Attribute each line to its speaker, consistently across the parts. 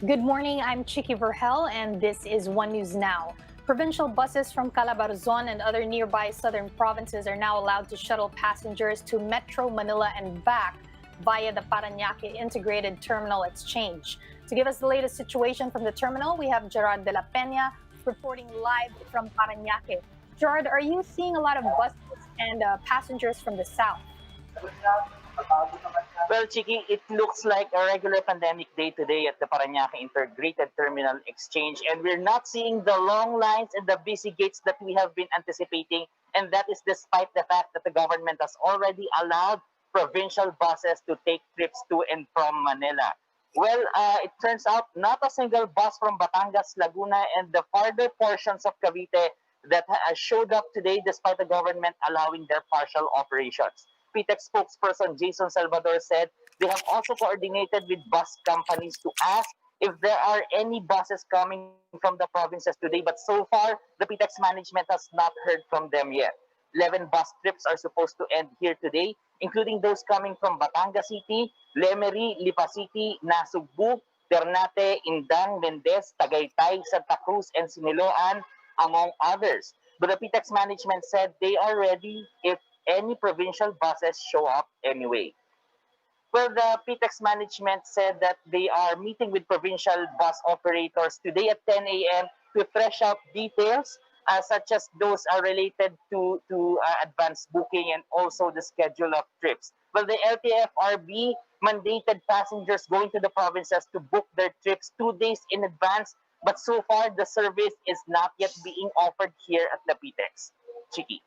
Speaker 1: Good morning, I'm Chiki Verhel, and this is One News Now. Provincial buses from Calabarzon and other nearby southern provinces are now allowed to shuttle passengers to Metro Manila and back via the Parañaque Integrated Terminal Exchange. To give us the latest situation from the terminal, we have Gerard de la Peña reporting live from Parañaque. Gerard, are you seeing a lot of buses and passengers from the south?
Speaker 2: Well, Chiki, it looks like a regular pandemic day today at the Parañaque Integrated Terminal Exchange, and we're not seeing the long lines and the busy gates that we have been anticipating, and that is despite the fact that the government has already allowed provincial buses to take trips to and from Manila. Well, it turns out not a single bus from Batangas, Laguna, and the farther portions of Cavite that showed up today despite the government allowing their partial operations. PITX spokesperson Jason Salvador said they have also coordinated with bus companies to ask if there are any buses coming from the provinces today. But so far, the PITX management has not heard from them yet. 11 bus trips are supposed to end here today, including those coming from Batangas City, Lemery, Lipa City, Nasugbu, Ternate, Indang, Mendez, Tagaytay, Santa Cruz, and Siniloan, among others. But the PITX management said they are ready if any provincial buses show up anyway. Well, the PITX management said that they are meeting with provincial bus operators today at 10 a.m. to thresh out details such as those are related to advanced booking and also the schedule of trips. Well, the LTFRB mandated passengers going to the provinces to book their trips 2 days in advance, but so far the service is not yet being offered here at the PITX. Chiki.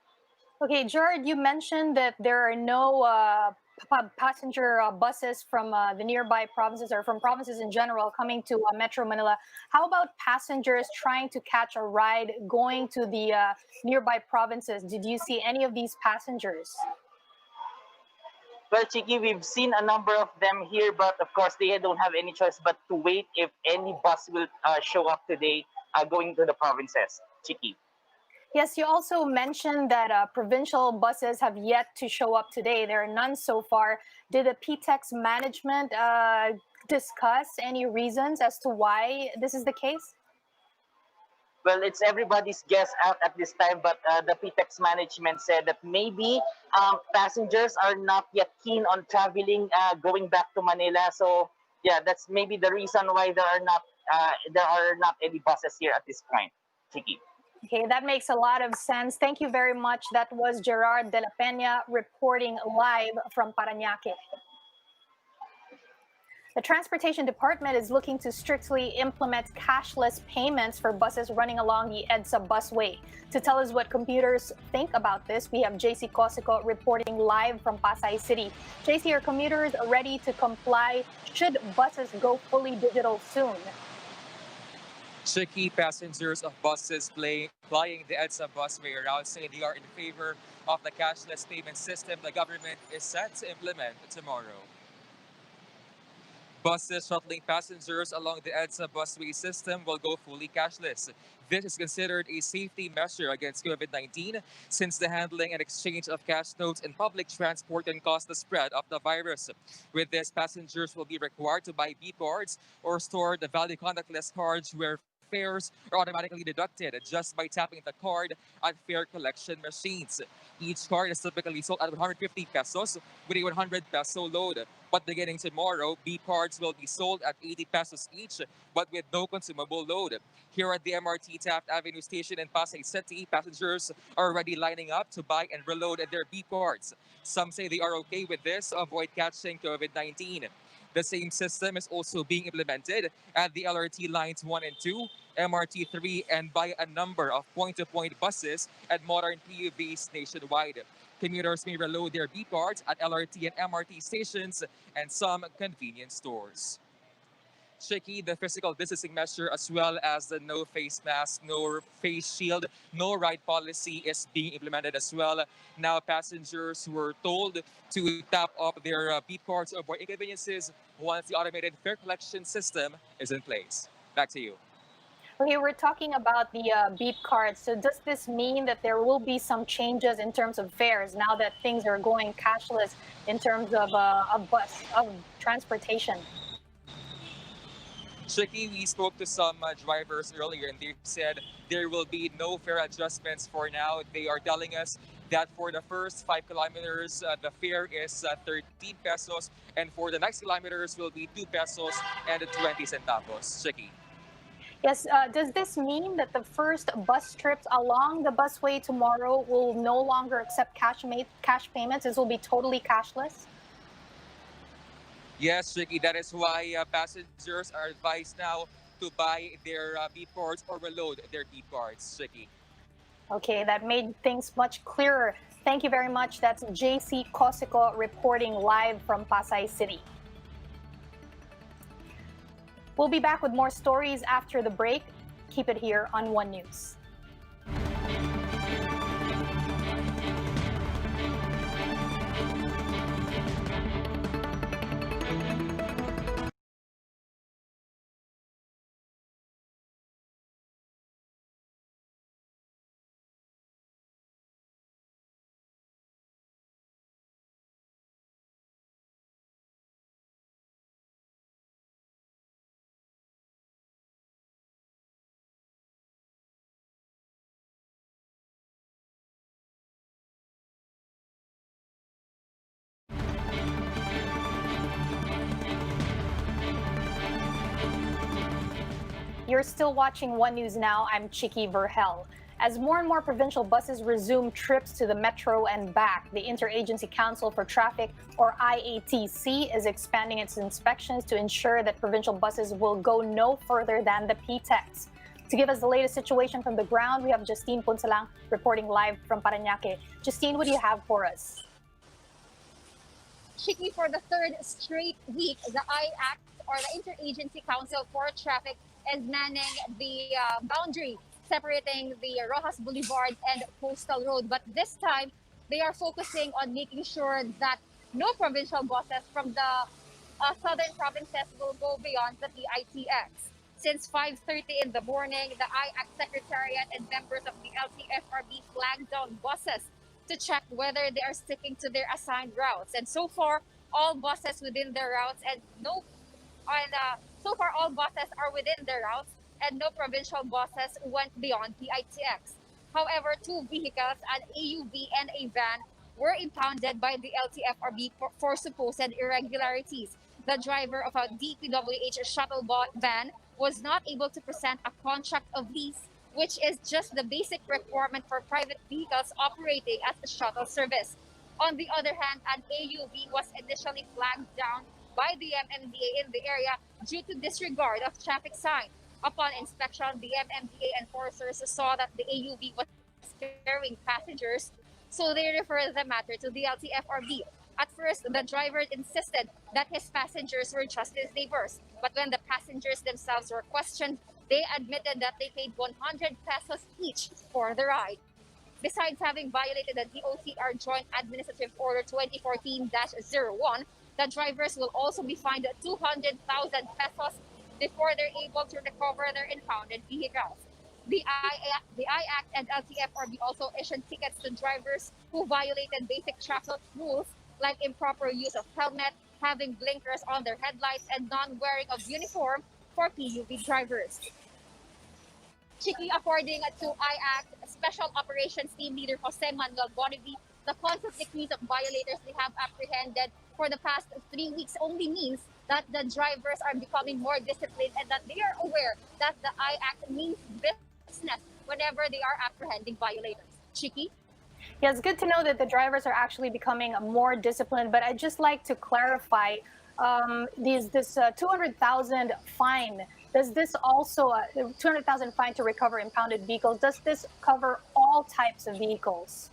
Speaker 1: Okay, Jared, you mentioned that there are no passenger buses from the nearby provinces or from provinces in general coming to Metro Manila. How about passengers trying to catch a ride going to the nearby provinces? Did you see any of these passengers?
Speaker 2: Well, Chiki, we've seen a number of them here, but of course they don't have any choice but to wait if any bus will show up today going to the provinces. Chiki.
Speaker 1: Yes, you also mentioned that provincial buses have yet to show up today. There are none so far. Did the PTEX management discuss any reasons as to why this is the case?
Speaker 2: Well, it's everybody's guess out at this time, but the PTEX management said that maybe passengers are not yet keen on traveling, going back to Manila. So, yeah, that's maybe the reason why there are not any buses here at this point. Chiki.
Speaker 1: Okay, that makes a lot of sense. Thank you very much. That was Gerard de la Peña reporting live from Parañaque. The Transportation Department is looking to strictly implement cashless payments for buses running along the EDSA Busway. To tell us what commuters think about this, we have JC Cosico reporting live from Pasay City. JC, are commuters ready to comply? Should buses go fully digital soon?
Speaker 3: Tricky passengers of buses plying the EDSA busway around say they are in favor of the cashless payment system the government is set to implement tomorrow. Buses shuttling passengers along the EDSA busway system will go fully cashless. This is considered a safety measure against COVID-19 since the handling and exchange of cash notes in public transport can cause the spread of the virus. With this, passengers will be required to buy B cards or store the valid contactless cards where fares are automatically deducted just by tapping the card at fare collection machines. Each card is typically sold at 150 pesos with a 100 peso load. But beginning tomorrow, B cards will be sold at 80 pesos each, but with no consumable load. Here at the MRT Taft Avenue station in Pasay City, passengers are already lining up to buy and reload their B cards. Some say they are okay with this to avoid catching COVID-19. The same system is also being implemented at the LRT lines 1 and 2, MRT 3, and by a number of point-to-point buses at modern PUVs nationwide. Commuters may reload their B cards at LRT and MRT stations and some convenience stores. Tricky, the physical distancing measure as well as the no face mask, no face shield, no ride policy is being implemented as well. Now passengers were told to tap up their B cards to avoid inconveniences once the automated fare collection system is in place. Back to you.
Speaker 1: Okay, we're talking about the beep cards. So does this mean that there will be some changes in terms of fares now that things are going cashless in terms of bus of transportation?
Speaker 3: Tricky, we spoke to some drivers earlier and they said there will be no fare adjustments for now. They are telling us that for the first 5 kilometers, the fare is 13 pesos, and for the next kilometers will be 2 pesos and 20 centavos. Tricky.
Speaker 1: Yes, does this mean that the first bus trips along the busway tomorrow will no longer accept cash payments? This will be totally cashless?
Speaker 3: Yes, Tricky, that is why passengers are advised now to buy their beep cards or reload their beep cards. Tricky.
Speaker 1: Okay, that made things much clearer. Thank you very much. That's JC Cosico reporting live from Pasay City. We'll be back with more stories after the break. Keep it here on One News. You're still watching One News Now. I'm Chiki Verhel. As more and more provincial buses resume trips to the metro and back, the Interagency Council for Traffic, or IATC, is expanding its inspections to ensure that provincial buses will go no further than the PITX. To give us the latest situation from the ground, we have Justine Punsalang reporting live from Parañaque. Justine, what do you have for us?
Speaker 4: Chiki, for the third straight week, the IACT, or the Interagency Council for Traffic, is manning the boundary separating the Rojas Boulevard and Coastal Road. But this time, they are focusing on making sure that no provincial buses from the southern provinces will go beyond the PITX. Since 5:30 in the morning, the IACT Secretariat and members of the LTFRB flagged down buses to check whether they are sticking to their assigned routes. And so far, all buses within their routes so far all buses are within their routes and no provincial buses went beyond PITX. However, two vehicles, an AUV and a van, were impounded by the LTFRB for supposed irregularities. The driver of a DPWH shuttle van was not able to present a contract of lease, which is just the basic requirement for private vehicles operating as a shuttle service. On the other hand, an AUV was initially flagged down by the MMDA in the area due to disregard of traffic sign. Upon inspection, the MMDA enforcers saw that the AUV was carrying passengers, so they referred the matter to the LTFRB. At first, the driver insisted that his passengers were just his neighbors, but when the passengers themselves were questioned, they admitted that they paid 100 pesos each for the ride. Besides having violated the DOTr Joint Administrative Order 2014-01, the drivers will also be fined 200,000 pesos before they're able to recover their impounded vehicles. The IACT and LTFRB also issued tickets to drivers who violated basic traffic rules like improper use of helmet, having blinkers on their headlights, and non-wearing of uniform for PUV drivers. Chiki, according to IACT Special Operations Team Leader Jose Manuel Bonivi, the constant decrease of violators they have apprehended for the past 3 weeks only means that the drivers are becoming more disciplined and that they are aware that the IACT means business whenever they are apprehending violators. Chiki?
Speaker 1: Yeah, it's good to know that the drivers are actually becoming more disciplined, but I'd just like to clarify this 200,000 fine. Does this also, 200,000 fine to recover impounded vehicles, does this cover all types of vehicles?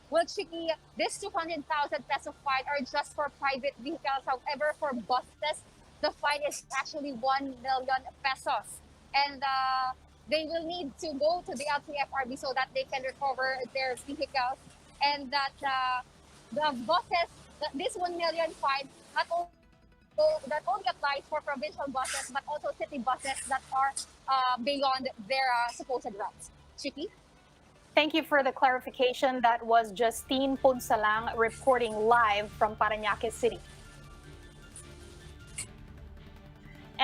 Speaker 4: Well, Chiki, this 200,000 peso fine are just for private vehicles. However, for buses, the fine is actually 1 million pesos. And they will need to go to the LTFRB so that they can recover their vehicles. And that the buses, this 1 million fine, that only applies for provincial buses, but also city buses that are beyond their supposed routes. Chiki?
Speaker 1: Thank you for the clarification. That was Justine Punsalang reporting live from Parañaque City.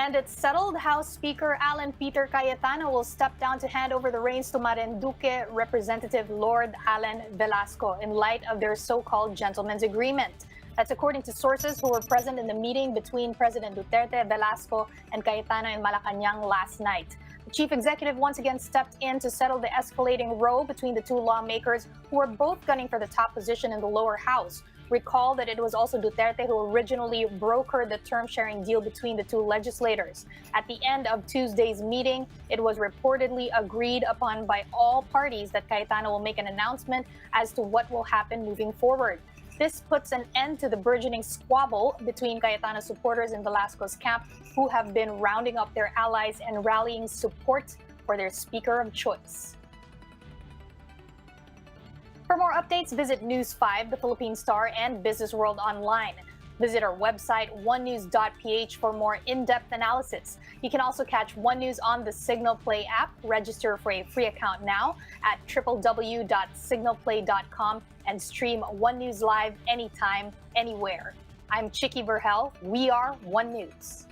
Speaker 1: And it's settled House Speaker Alan Peter Cayetano will step down to hand over the reins to Marinduque Representative Lord Alan Velasco in light of their so-called gentleman's agreement. That's according to sources who were present in the meeting between President Duterte, Velasco, and Cayetano in Malacanang last night. The chief executive once again stepped in to settle the escalating row between the two lawmakers who were both gunning for the top position in the lower house. Recall that it was also Duterte who originally brokered the term-sharing deal between the two legislators. At the end of Tuesday's meeting, it was reportedly agreed upon by all parties that Cayetano will make an announcement as to what will happen moving forward. This puts an end to the burgeoning squabble between Cayetano supporters in Velasco's camp, who have been rounding up their allies and rallying support for their speaker of choice. For more updates, visit News 5, The Philippine Star, and Business World Online. Visit our website, onenews.ph, for more in-depth analysis. You can also catch One News on the Signal Play app. Register for a free account now at www.signalplay.com and stream One News live anytime, anywhere. I'm Chicky Verhel. We are One News.